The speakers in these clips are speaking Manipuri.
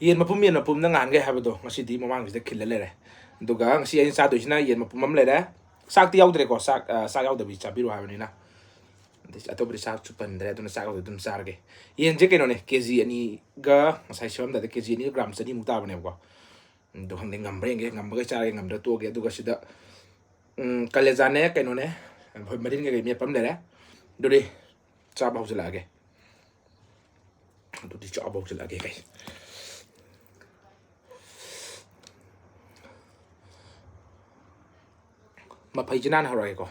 yen mapum na ngan ge habdo ngasi di mamang sida khil lere duga ngasi ain sa do sina yen mapum am lere sak ti yaudre ko sak yaud bi chabiru habni na atau beri sak chupan dre dun sak dun sarge yen je keno ne kg ani ga ngasai shom da kg ani gram sani muta bane ko do hang ngam brenge ngam ga chare ngam da to ge duga sida kalejane keno ne marin ge mi pam lere do di cha ba husla ge do di cha ba husla ge kai mà phải chân ăn rồi có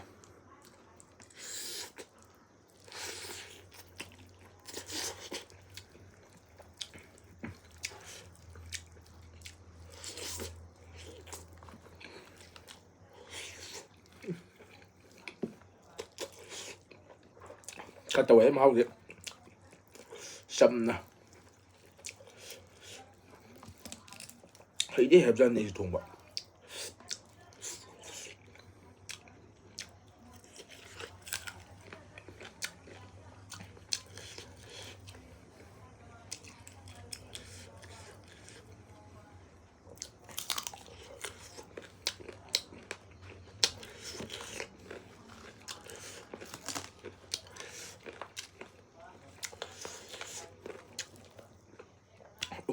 cái tàu em hao vậy sâm nè thấy đi hẹp dân thì thùng vậy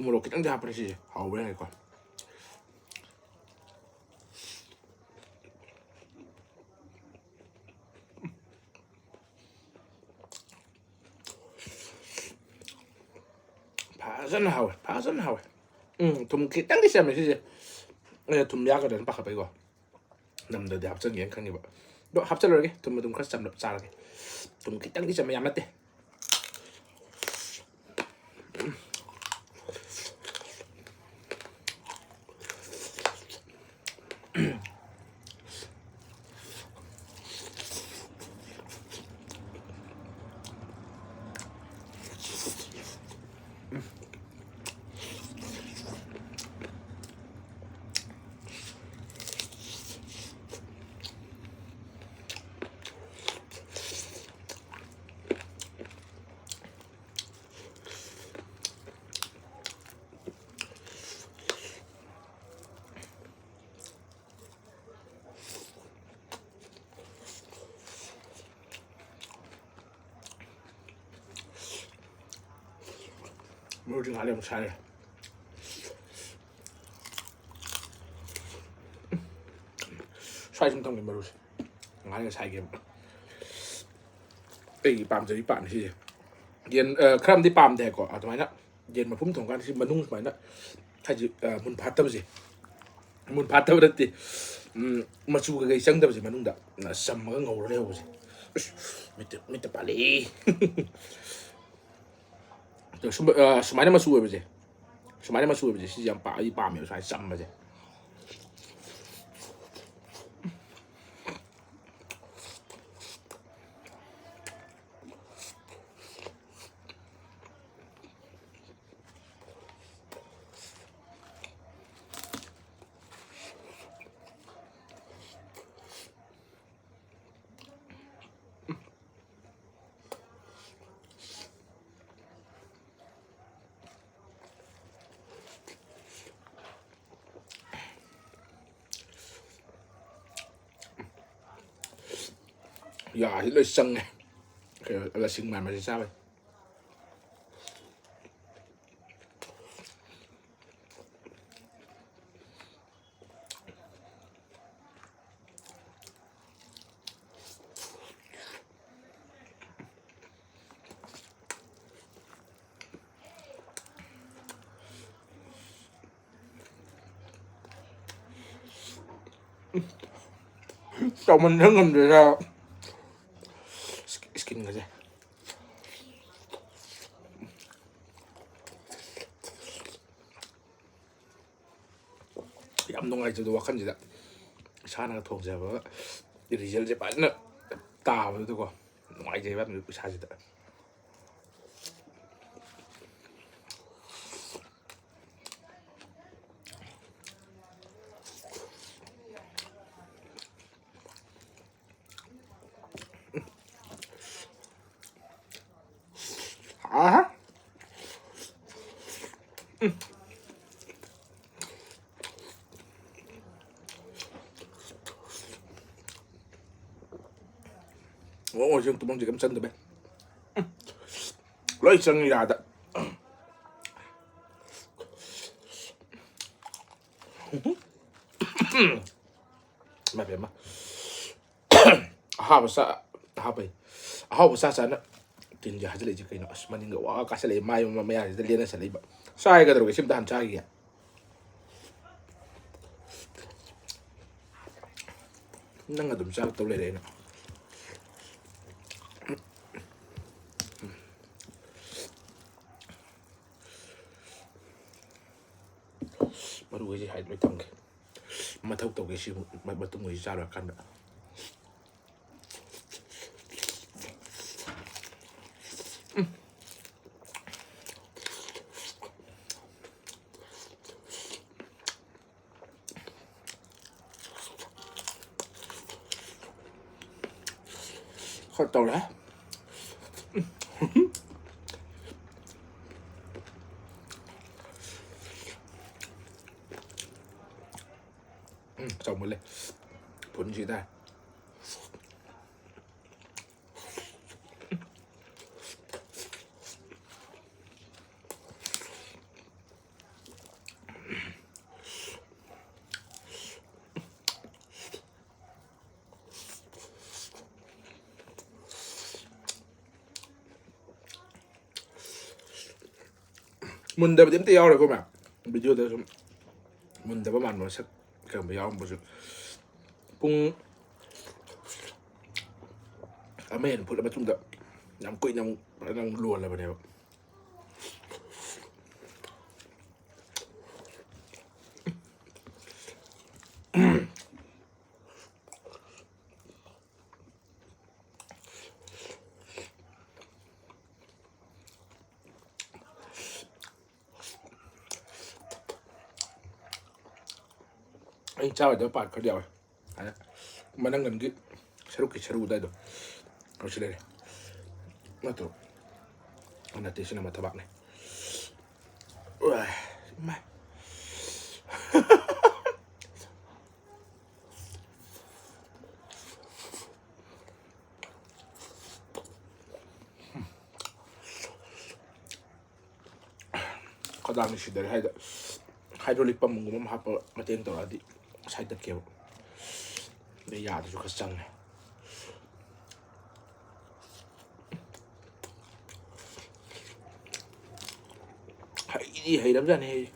umuro kitang dapat sih hao vậy này con phá dân hao thùng kitang đi xem này sih thùng giá cái đó bắt phải go nằm để hấp dẫn nghiền khăn như vậy độ hấp dẫn rồi cái thùng mà thùng khách sắm đập xa rồi thùng kitang đi xem mày mất đi 물 좀 가려면 잘해 xoay trong tông cái mờ ngay cái sai kia cái bám dưới bám thì yen kram đi bám để có à tụi mày đó yen mà phun thủngกันที่มันนุ่งไปนะใครจะมุนพัดเท่าสิมุนพัดเท่านั้นดิมาชูกับไอ้ช่างเท่าสิมันนุ่งดะนะซ้ำมันก็เงาเร็วสิไม่แต่ปาลีsumai na masu beze sumai na masu beze si jam pa i pa me sai sam beze ya thì lời sân này là sân mà thì sao vậy sao mình nó ngầm được ra skin cái gì 감동하지도 wak한지다 사나가 통제하고 리젤 제 빠지나 따고 두고 많이 제 받는 그 사지다 아하 좀 뚜껑지 좀 쩐다 배. lối chân ra đó mà phải mà hao sa sana tin ja hajale ji kaino asmani nga wa ka sale mai ma ya da lena sale ba sai ga droge sim dan cha ya nang adum sa to le le na maru ga ji hai mai tang ma thau to ge si ma ba tung ga sa ra kan da khó tàu đấy chồng một lên phun gì ta mình đã điểm tiêu rồi cô mà bây giờ mình đã bắt màn mà sắc cầm bây giờ một sự pung amen phụ là bắt chúng ta nằm quỵ nằm luồn là vậy đấy anh chào ở bạn có điều này mà đang gần cái seru đây rồi ở trên đây nó tụ anh là tiền mà các bạn này mày có đang gì đấy hay đấy hydraulic pump ngum hap mateng to adi side ta keo de ya du khasang hay lắm ra này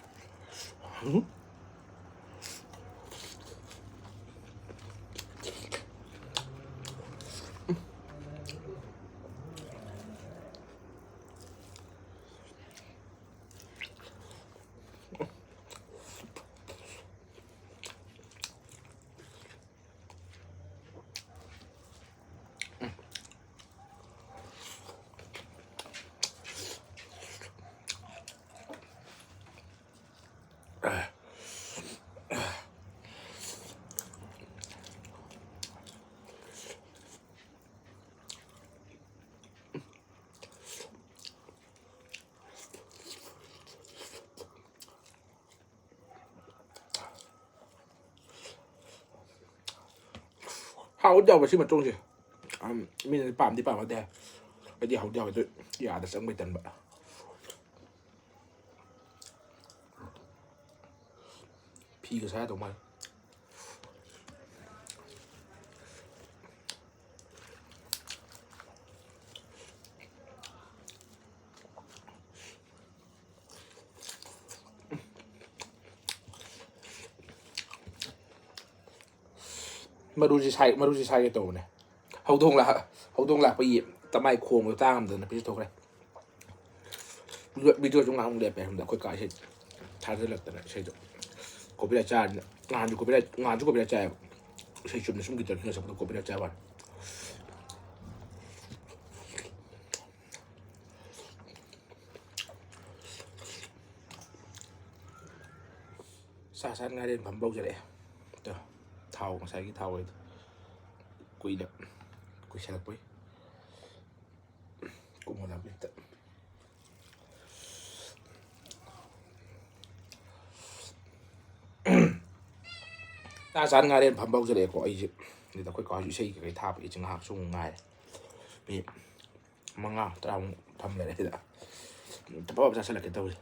hậu đeo vào xin mà trông gì mình đi bám vào đây cái gì hậu đeo vậy giờ đã sống mấy tấn vậy 피 그 사야 정말มาดูสิใช่cái tổ này hậu thùng là bây giờ tầm mai khuôn người ta làm được là bây giờ thôi video chúng ta không đẹp này không đã quay cái gì thay thế là cái này xây dựng có biết là cha ngàn chú có biết là cha xây dựng xuống cái chuyện này có biết là cha bạn xa xa ngay đến phẩm bông rồi đấy thầu mà sai cái thầu ấy quỳ được quỳ xe được quỳ cũng một làm việc tận ta sáng ngay đến phẩm bông rồi đấy có ấy gì người ta quay có gì xây cái tháp cái trường học xuống ngay ꯃꯤ ꯃꯉꯥ ꯇꯔꯥꯃꯨꯛ ꯐꯝ ꯂꯩꯔꯦ ꯁꯤꯗ ꯇꯞꯄ ꯆꯥꯁꯤꯜꯂꯛꯀꯦ ꯇꯧꯔꯤ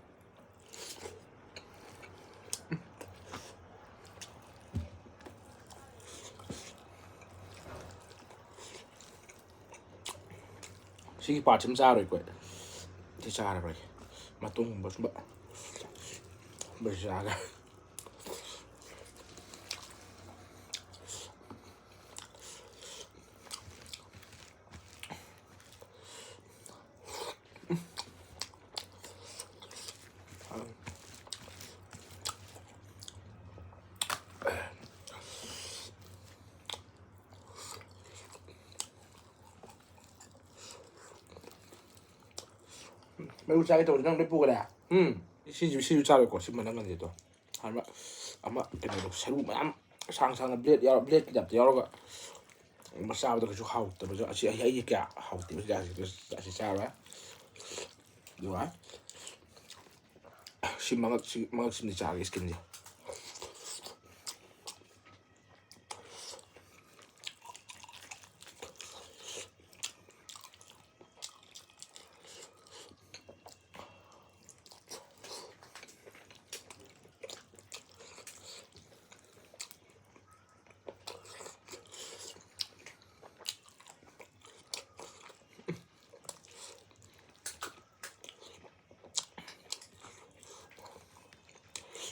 ꯁꯤꯒꯤ ꯄꯥꯔꯠꯁꯤꯃ ꯆꯥꯔꯣꯏꯀꯣ ꯁꯤ ꯆꯥꯔꯔꯣꯏ ꯃꯇꯨꯡꯒꯨꯝꯕ ꯁꯨꯝꯕ ꯆꯥꯒ 매우 짜게 또 그냥 맵고 그래. 시주 짜고 싶으면 건데도 하나 아마 그래도 새로 막 상상한 블레드 여러 블레드 잡다 여러가 뭐 싸우도 그저 하우도 그저 아시 이게 하우도 그저 아시 싸워. 누가 심망학 심리 짜게 있겠지.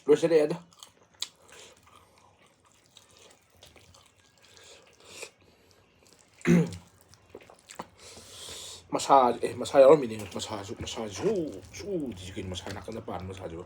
로세레다. 마사 여러 미니 마사 주 지금 마사 나간다 봐 마사주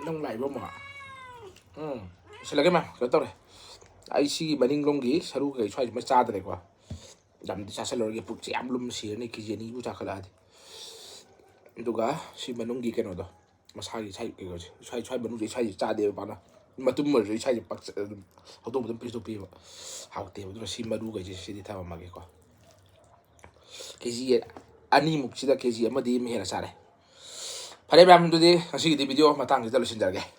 nông này bông mà sẽ là cái mà cái tao này ai xí mà ninh lông gì sao cái xoay mà xa đây quá làm thì sao cái bụng chém lum xí này cái gì này cũng chả khai lại itu ga xí mà nông gì cái nào đó mà sai cái xoay mà nông gì xoay xa đây bạn mà tụi mình rồi xoay bắt họ tụi mình tụi mình học tiền tụi xí mà đủ cái gì xí đi theo mà cái gì anh em mục chỉ là cái gì mà đi mình hiểu là sao đấy phải đem làm tụi đi cái gì đi video mà tăng cái đó là xin chào cái